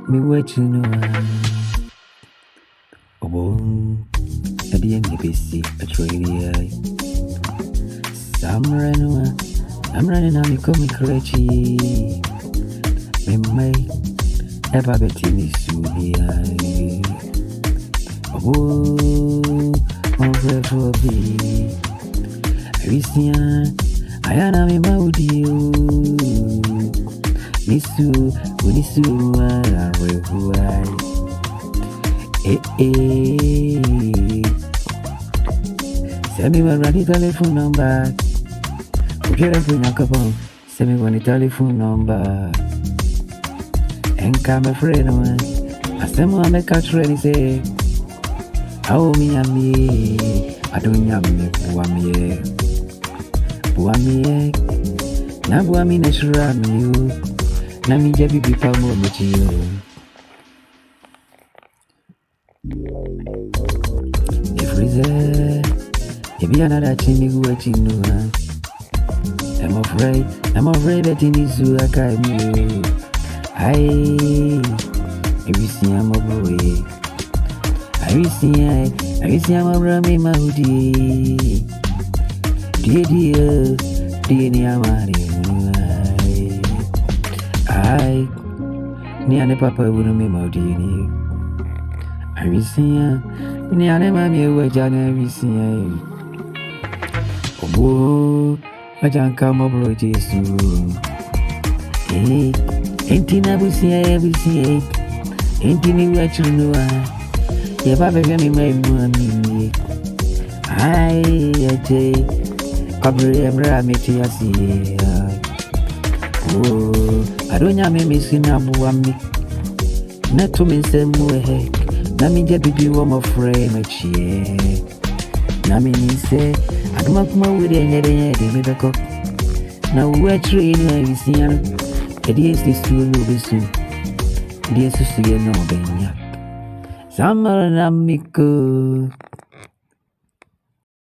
Me watching oh, at the end of this, a trainee. I'm running on the comic crazy. Me may ever bet in this soon. Oh, over for me. I am a maudio. Nisu, I revive. Send me one ready telephone number. Get up in a couple. Send me one telephone number. And come a friend one. I send one make a ready say. How me and me. I don't have me Buamie. Na Buami Nashra me. Nami Jabi people more with you. If reason, if you another chimney waiting no. I'm afraid that in this zoo I can't you. Every see I'm a boy. I see I'm a rummy moody. Dear, I near the papa wouldn't be moody. I see near the mammy where I see. Oh, I can't come over to you. Ain't never see everything. Ain't you what you know? Yeah, Papa, me, my money. I take cover every meeting. I see. Oh, I don't have me missing a boy. Not to me, same way. Let me get baby, one more frame, a chair. Nami say, I come up my way and the cock. Now we're training every scene. It is this to know soon. Dear Susie, no, Benya. Summer and Amico.